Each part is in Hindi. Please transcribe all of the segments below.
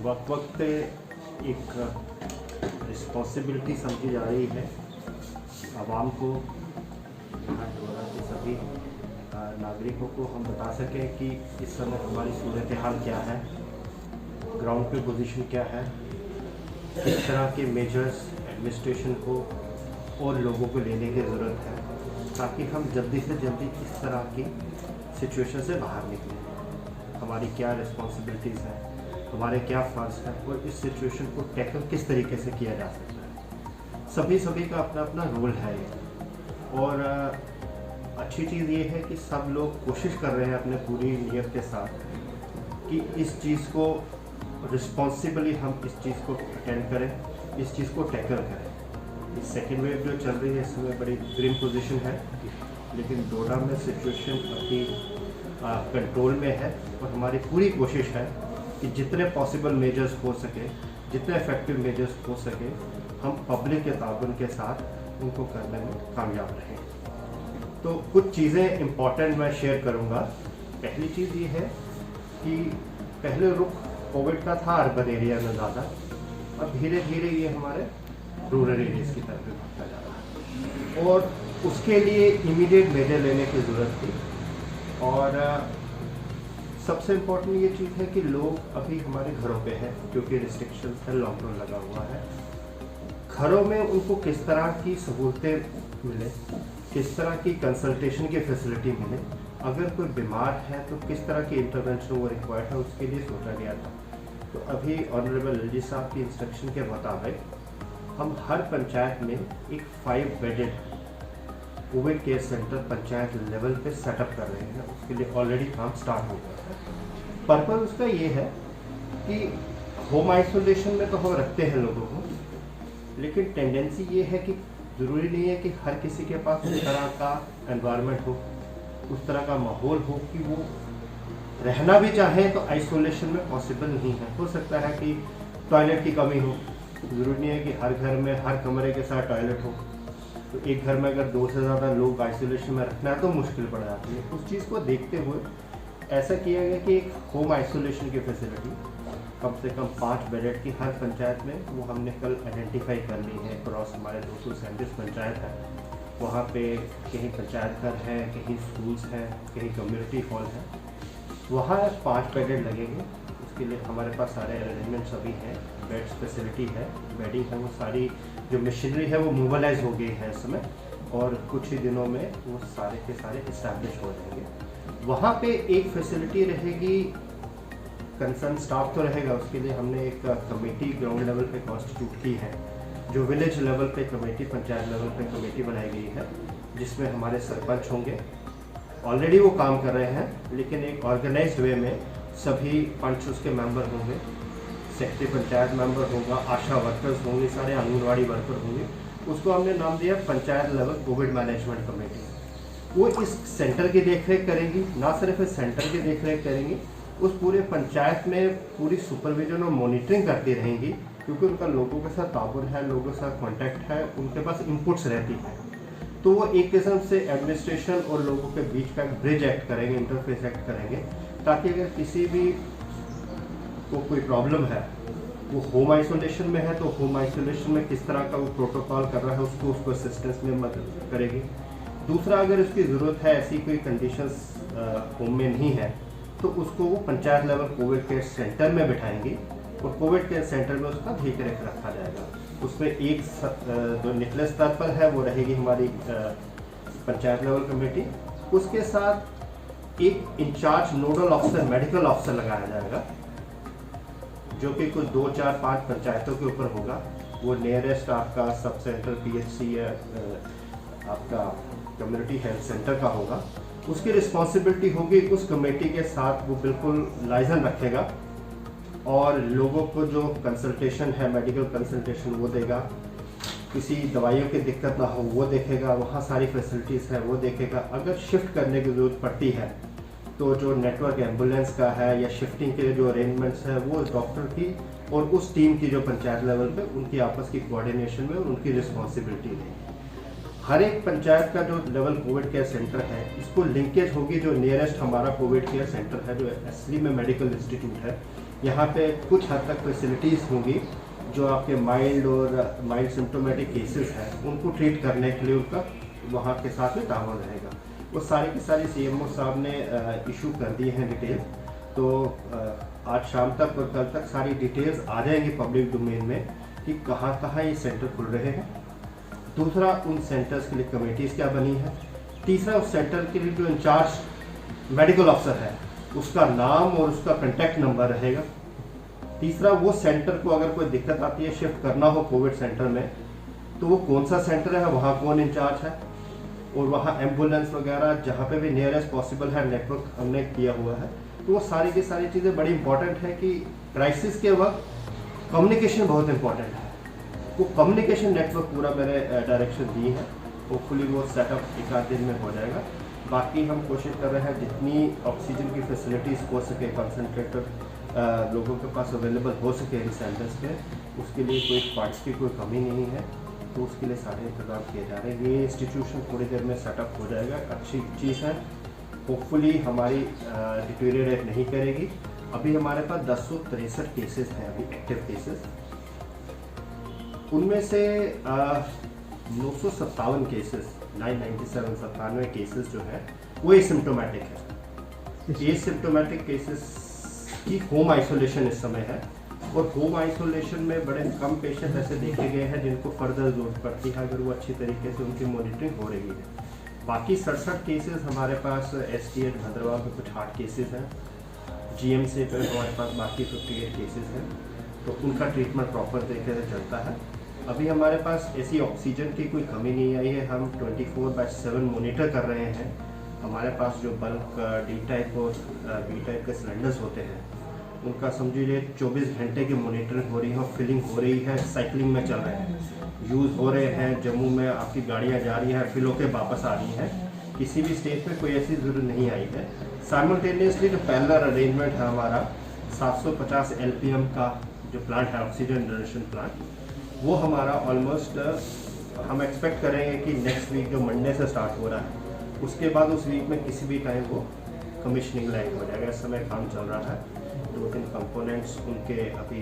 वक्त वक्त पे एक रिस्पॉन्सिबिलिटी समझी जा रही है आवाम को, यहाँ डोरा के सभी नागरिकों को हम बता सकें कि इस समय हमारी सूरत हाल क्या है, ग्राउंड पे पोजीशन क्या है, किस तरह के मेजर्स एडमिनिस्ट्रेशन को और लोगों को लेने की ज़रूरत है ताकि हम जल्दी से जल्दी इस तरह की सिचुएशन से बाहर निकलें। हमारी क्या रिस्पॉन्सिबिलिटीज़ हैं, हमारे क्या फ़र्ज़ हैं और इस सिचुएशन को टैकल किस तरीके से किया जा सकता है। सभी का अपना अपना रोल है ये। और अच्छी चीज़ ये है कि सब लोग कोशिश कर रहे हैं अपने पूरी नीयत के साथ कि इस चीज़ को रिस्पॉन्सिबली हम इस चीज़ को अटेंड करें, इस चीज़ को टैकल करें। इस सेकेंड वेव जो चल रही है इसमें बड़ी ग्रिम पोजीशन है, लेकिन डोडा में सिचुएशन अभी कंट्रोल में है और हमारी पूरी कोशिश है कि जितने पॉसिबल मेजर्स हो सके, जितने इफेक्टिव मेजर्स हो सके, हम पब्लिक के ताउन के साथ उनको करने में कामयाब रहें। तो कुछ चीज़ें इम्पॉर्टेंट मैं शेयर करूँगा। पहली चीज़ ये है कि पहले रुख कोविड का था अर्बन एरिया में ज़्यादा, अब धीरे धीरे ये हमारे रूरल एरियाज़ की तरफ भी बढ़ता जा रहा है और उसके लिए इमीडिएट मेजर लेने की ज़रूरत थी। और सबसे इम्पोर्टेंट ये चीज़ है कि लोग अभी हमारे घरों पे हैं क्योंकि रिस्ट्रिक्शंस है, लॉकडाउन लगा हुआ है। घरों में उनको किस तरह की सहूलतें मिले, किस तरह की कंसल्टेशन की फैसिलिटी मिले, अगर कोई बीमार है तो किस तरह की इंटरवेंशन वो रिक्वायर्ड है, उसके लिए सोचा गया था। तो अभी ऑनरेबल एलजी साहब की इंस्ट्रक्शन के मुताबिक हम हर पंचायत में एक 5 bedded Covid care centre panchayat level पे सेटअप कर रहे हैं। उसके लिए ऑलरेडी काम स्टार्ट हो गया है। पर्पज़ उसका ये है कि होम आइसोलेशन में तो हम रखते हैं लोगों को, लेकिन टेंडेंसी ये है कि ज़रूरी नहीं है कि हर किसी के पास उस तरह का एनवायरनमेंट हो, उस तरह का माहौल हो कि वो रहना भी चाहे तो आइसोलेशन में पॉसिबल नहीं है। हो सकता है कि टॉयलेट की कमी हो, ज़रूरी नहीं है कि हर घर में हर कमरे के साथ टॉयलेट हो। तो एक घर में अगर 2 से ज़्यादा लोग आइसोलेशन में रखना है तो मुश्किल पड़ जाती है। उस चीज़ को देखते हुए ऐसा किया गया कि एक होम आइसोलेशन की फैसिलिटी कम से कम 5 बेडेड की हर पंचायत में, वो हमने कल आइडेंटिफाई कर ली है। क्रॉस हमारे 237 पंचायत है, वहाँ पे कहीं पंचायत घर है, कहीं स्कूल्स हैं, कहीं कम्युनिटी हॉल है, वहाँ 5 बेडेड लगेंगे। उसके लिए हमारे पास सारे अरेंजमेंट्स अभी हैं, बेड्स फैसिलिटी है, बेडिंग है, वो सारी जो मशीनरी है वो मोबालाइज हो गई है इस समय और कुछ ही दिनों में वो सारे के सारे इस्टेब्लिश हो जाएंगे। वहाँ पे एक फैसिलिटी रहेगी, कंसर्न स्टाफ तो रहेगा, उसके लिए हमने एक कमेटी ग्राउंड लेवल पे कॉन्स्टिट्यूट की है, जो विलेज लेवल पे कमेटी, पंचायत लेवल पे कमेटी बनाई गई है, जिसमें हमारे सरपंच होंगे। ऑलरेडी वो काम कर रहे हैं, लेकिन एक ऑर्गेनाइज्ड वे में सभी पंच उसके मेंबर होंगे, सेक्रेटरी पंचायत मेंबर होगा, आशा वर्कर्स होंगे, सारे आंगनवाड़ी वर्कर होंगे। उसको हमने नाम दिया panchayat level Covid management committee. वो इस सेंटर की देखरेख करेंगी, ना सिर्फ इस सेंटर की देखरेख करेंगी, उस पूरे पंचायत में पूरी सुपरविजन और मॉनिटरिंग करती रहेंगी, क्योंकि उनका लोगों के साथ ताबुन है, लोगों के साथ कॉन्टैक्ट है, उनके पास इनपुट्स रहती हैं। तो वो एक किस्म से एडमिनिस्ट्रेशन और लोगों के बीच का एक ब्रिज एक्ट करेंगे, इंटरफेस एक्ट करेंगे, ताकि अगर किसी भी को कोई प्रॉब्लम है, वो होम आइसोलेशन में है तो होम आइसोलेशन में किस तरह का वो प्रोटोकॉल कर रहा है उसको असिस्टेंस में मदद करेगी। दूसरा, अगर उसकी ज़रूरत है, ऐसी कोई कंडीशंस होम में नहीं है, तो उसको वो panchayat level Covid care centre में बिठाएंगी और कोविड केयर सेंटर में उसका देख रेख रखा जाएगा। उसमें एक जो निचले स्तर पर है वो रहेगी हमारी पंचायत लेवल कमेटी, उसके साथ एक incharge nodal officer, medical officer लगाया जाएगा, जो कि कुछ 2, 4, 5 पंचायतों के ऊपर होगा। वो नियरेस्ट आपका सब सेंटर PHC या आपका कम्युनिटी हेल्थ सेंटर का होगा। उसकी रिस्पॉन्सिबिलिटी होगी, उस कमेटी के साथ वो बिल्कुल लाइजन रखेगा और लोगों को जो कंसल्टेशन है, मेडिकल कंसल्टेशन वो देगा, किसी दवाइयों की दिक्कत ना हो वो देखेगा, वहाँ सारी फैसिलिटीज़ है वो देखेगा। अगर शिफ्ट करने की ज़रूरत पड़ती है तो जो नेटवर्क एम्बुलेंस का है या शिफ्टिंग के जो अरेंजमेंट्स है वो डॉक्टर की और उस टीम की जो पंचायत लेवल पे उनकी आपस की कोऑर्डिनेशन में और उनकी रिस्पॉन्सिबिलिटी रहेगी। हर एक पंचायत का जो लेवल कोविड केयर सेंटर है, इसको लिंकेज होगी जो नियरेस्ट हमारा कोविड केयर सेंटर है, जो असली में मेडिकल इंस्टीट्यूट है, यहाँ पे कुछ हद तक फैसिलिटीज़ होंगी जो आपके माइल्ड सिम्टोमेटिक केसेस हैं उनको ट्रीट करने के लिए उनका वहाँ के साथ में ताउन रहेगा। वो सारी की सारी CMO साहब ने इशू कर दिए हैं डिटेल, तो आज शाम तक और कल तक सारी डिटेल्स आ जाएंगी पब्लिक डोमेन में कि कहाँ कहाँ ये सेंटर खुल रहे हैं। दूसरा, उन सेंटर्स के लिए कमेटीज़ क्या बनी है। तीसरा, उस सेंटर के लिए जो इंचार्ज मेडिकल अफसर है उसका नाम और उसका कॉन्टैक्ट नंबर रहेगा। तीसरा, वो सेंटर को अगर कोई दिक्कत आती है शिफ्ट करना हो कोविड सेंटर में, तो वो कौन सा सेंटर है, वहाँ कौन इंचार्ज है, और वहाँ एम्बुलेंस वगैरह जहाँ पे भी नियरेस्ट पॉसिबल है नेटवर्क हमने किया हुआ है। तो वो सारी की सारी चीज़ें बड़ी इंपॉर्टेंट है कि क्राइसिस के वक्त कम्युनिकेशन बहुत इंपॉर्टेंट है। वो कम्युनिकेशन नेटवर्क पूरा मैंने डायरेक्शन दी है, होपफुली वो सेटअप एक आध दिन में हो जाएगा। बाकी हम कोशिश कर रहे हैं जितनी ऑक्सीजन की फैसिलिटीज़ हो सके, कंसनट्रेटर लोगों के पास अवेलेबल हो सके इन सेंटर्स के, उसके लिए कोई फंड्स की कोई कमी नहीं है, तो उसके लिए सारे इंतजाम किए जा रहे हैं। ये इंस्टीट्यूशन थोड़ी देर में सेटअप हो जाएगा, अच्छी चीज़ है। होपफुली हमारी डिटेरियोरेट नहीं करेगी। अभी हमारे पास 1063 केसेस हैं अभी एक्टिव केसेस, उनमें से 957 केसेस 997 केसेस जो है वो एसिम्प्टोमेटिक है। एसिम्प्टोमेटिक केसेस की होम आइसोलेशन इस समय है, और होम आइसोलेशन में बड़े कम पेशेंट ऐसे देखे गए हैं जिनको फर्दर जरूरत पड़ती है अगर वो अच्छी तरीके से उनकी मॉनिटरिंग हो रही है। बाकी 67 केसेस हमारे पास STH भद्रवाह में कुछ 8 केसेस हैं, GMC पे हमारे पास बाकी 58 केसेस हैं, तो उनका ट्रीटमेंट प्रॉपर तरीके से चलता है। अभी हमारे पास ऐसी ऑक्सीजन की कोई कमी नहीं आई है, हम 24/7 मॉनिटर कर रहे हैं। हमारे पास जो बल्क D टाइप और B टाइप के सिलेंडर्स होते हैं उनका समझिए 24 घंटे की मॉनिटरिंग हो रही है, फिलिंग हो रही है, साइकिलिंग में चल रहे हैं, यूज़ हो रहे हैं। जम्मू में आपकी गाड़ियाँ जा रही हैं, फिल होकर वापस आ रही हैं, किसी भी स्टेट में कोई ऐसी ज़रूरत नहीं आई है। साइमल्टेनियसली जो पैरेलल अरेंजमेंट है हमारा 750 LPM का जो प्लांट है ऑक्सीजन जनरेशन प्लांट, वो हमारा ऑलमोस्ट हम एक्सपेक्ट करेंगे कि नेक्स्ट वीक जो मंडे से स्टार्ट हो रहा है उसके बाद उस वीक में किसी भी टाइम वो कमिश्निंग लाइक हो जाएगा। इस समय काम चल रहा है, 2-3 कंपोनेंट्स उनके अभी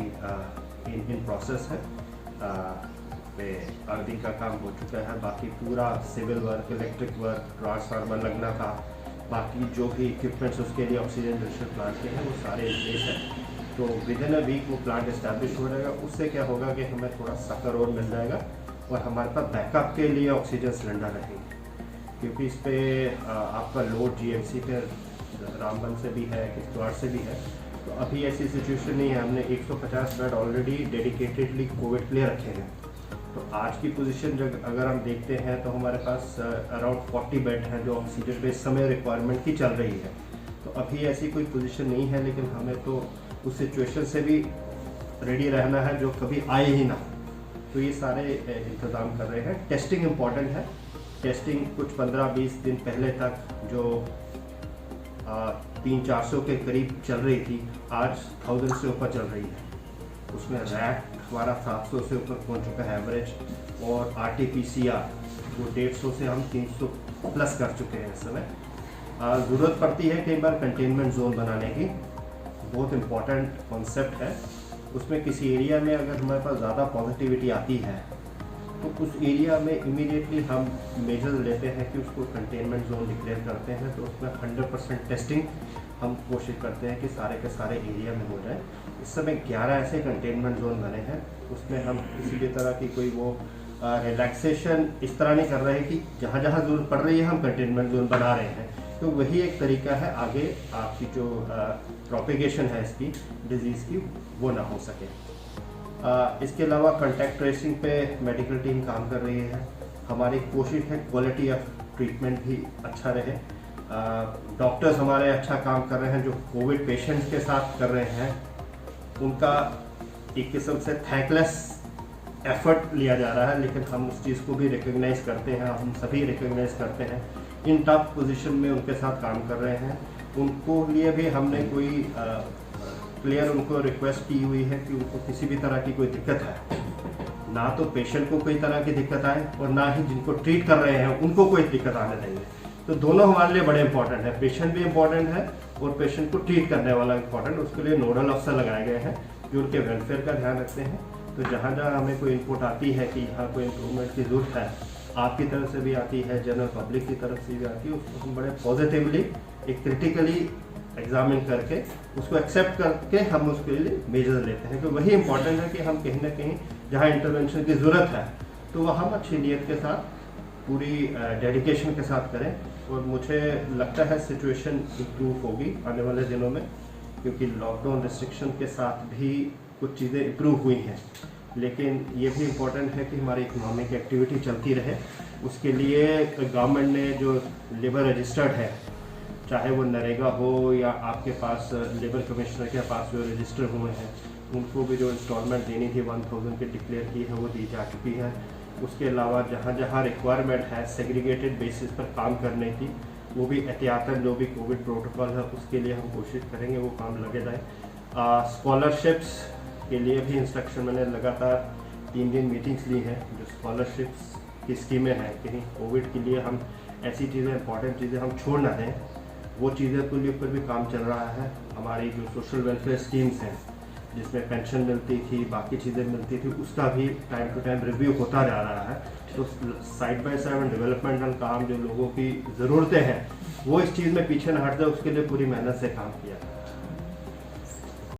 इन प्रोसेस है। अर्थिंग का काम हो चुका है, बाकी पूरा civil work, electric work, transformer लगना था, बाकी जो भी इक्विपमेंट्स उसके लिए ऑक्सीजन जनरेशन प्लांट के हैं वो सारे इन प्लेस है। तो विद इन अ वीक वो प्लांट इस्टेब्लिश हो जाएगा। उससे क्या होगा कि हमें थोड़ा सकर और मिल जाएगा और हमारे पास बैकअप के लिए ऑक्सीजन सिलेंडर रहेंगे, क्योंकि इस पर आपका लोड GMC पे रामबन से भी है, किश्तवाड़ से भी है। तो अभी ऐसी सिचुएशन नहीं है, हमने 150 बेड ऑलरेडी डेडिकेटेडली कोविड के लिए रखे हैं। तो आज की पोजीशन जब अगर हम देखते हैं तो हमारे पास अराउंड 40 बेड हैं जो ऑक्सीजन पे इस समय रिक्वायरमेंट की चल रही है। तो अभी ऐसी कोई पोजीशन नहीं है, लेकिन हमें तो उस सिचुएशन से भी रेडी रहना है जो कभी आए ही ना। तो ये सारे इंतज़ाम कर रहे हैं। टेस्टिंग इम्पॉर्टेंट है। टेस्टिंग कुछ 15-20 दिन पहले तक जो 300-400 के करीब चल रही थी, आज 1000 से ऊपर चल रही है। उसमें रैट हमारा 700 से ऊपर पहुंच चुका है एवरेज, और RT-PCR वो 150 से हम 300 प्लस कर चुके हैं इस समय। ज़रूरत पड़ती है कई बार कंटेनमेंट जोन बनाने की, बहुत इम्पॉर्टेंट कॉन्सेप्ट है। उसमें किसी एरिया में अगर हमारे पास ज़्यादा पॉजिटिविटी आती है तो उस एरिया में इमीडिएटली हम मेजर लेते हैं कि उसको कंटेनमेंट जोन डिक्लेयर करते हैं। तो उसमें 100% टेस्टिंग हम कोशिश करते हैं कि सारे के सारे एरिया में हो जाए। इस समय 11 ऐसे कंटेनमेंट जोन बने हैं, उसमें हम किसी भी तरह की कोई वो रिलैक्सेशन इस तरह नहीं कर रहे हैं कि जहाँ जहाँ जरूरत पड़ रही है हम कंटेनमेंट जोन बना रहे हैं। तो वही एक तरीका है आगे आपकी जो प्रोपेगेशन है इसकी डिजीज़ की वो ना हो सके। इसके अलावा कॉन्टैक्ट ट्रेसिंग पे मेडिकल टीम काम कर रही है। हमारी कोशिश है क्वालिटी ऑफ ट्रीटमेंट भी अच्छा रहे। डॉक्टर्स हमारे अच्छा काम कर रहे हैं जो कोविड पेशेंट्स के साथ कर रहे हैं, उनका एक किस्म से थैंकलेस एफर्ट लिया जा रहा है, लेकिन हम उस चीज़ को भी रिकग्नाइज करते हैं, हम सभी रिकग्नाइज करते हैं। इन टफ पोजीशन में उनके साथ काम कर रहे हैं, उनको लिए भी हमने कोई क्लियर उनको रिक्वेस्ट की हुई है कि उनको किसी भी तरह की कोई दिक्कत है, ना तो पेशेंट को कोई तरह की दिक्कत आए और ना ही जिनको ट्रीट कर रहे हैं उनको कोई दिक्कत आने देंगे। तो दोनों हमारे लिए बड़े इंपॉर्टेंट है, पेशेंट भी इंपॉर्टेंट है और पेशेंट को ट्रीट करने वाला इंपॉर्टेंट। उसके लिए नोडल अफसर लगाए गए हैं जो उनके वेलफेयर का ध्यान रखते हैं। तो जहाँ जहाँ हमें कोई इनपुट आती है कि यहाँ कोई इम्प्रूवमेंट की जरूरत है, आपकी तरफ से भी आती है, जनरल पब्लिक की तरफ से भी आती है, उसको हम बड़े पॉजिटिवली एक क्रिटिकली एग्जामिन करके उसको एक्सेप्ट करके हम उसके लिए मेजर्स लेते हैं। तो वही इंपॉर्टेंट है कि हम कहीं ना कहीं जहाँ इंटरवेंशन की ज़रूरत है तो वह हम अच्छी नीयत के साथ पूरी डेडिकेशन के साथ करें। और मुझे लगता है सिचुएशन इम्प्रूव होगी आने वाले दिनों में, क्योंकि लॉकडाउन रिस्ट्रिक्शन के साथ भी कुछ चीज़ें इम्प्रूव हुई हैं, लेकिन ये भी इम्पोर्टेंट है कि हमारी इकोनॉमिक एक्टिविटी चलती रहे। उसके लिए गवर्नमेंट ने जो लेबर रजिस्टर्ड है, चाहे वो नरेगा हो या आपके पास लेबर कमिश्नर के पास जो रजिस्टर हुए हैं, उनको भी जो इंस्टॉलमेंट देनी थी 1000 की डिक्लेयर की है वो दी जा चुकी है। उसके अलावा जहाँ जहाँ रिक्वायरमेंट है सेग्रीगेटेड बेसिस पर काम करने की, वो भी एहतियातन जो भी कोविड प्रोटोकॉल है उसके लिए हम कोशिश करेंगे वो काम लगे जाए। स्कॉलरशिप्स के लिए भी इंस्ट्रक्शन मैंने लगातार 3 दिन मीटिंग्स ली हैं। जो स्कॉलरशिप्स की स्कीमें हैं, कहीं कोविड के लिए हम ऐसी चीज़ें इंपॉर्टेंट चीज़ें हम छोड़ ना दें, वो चीज़ें के ऊपर भी काम चल रहा है। हमारी जो सोशल वेलफेयर स्कीम्स हैं जिसमें पेंशन मिलती थी, बाकी चीज़ें मिलती थी, उसका भी टाइम टू टाइम रिव्यू होता जा रहा है। तो साइड बाय साइड डेवलपमेंटल काम जो लोगों की ज़रूरतें हैं वो इस चीज़ में पीछे न हट जाए, उसके लिए पूरी मेहनत से काम किया है।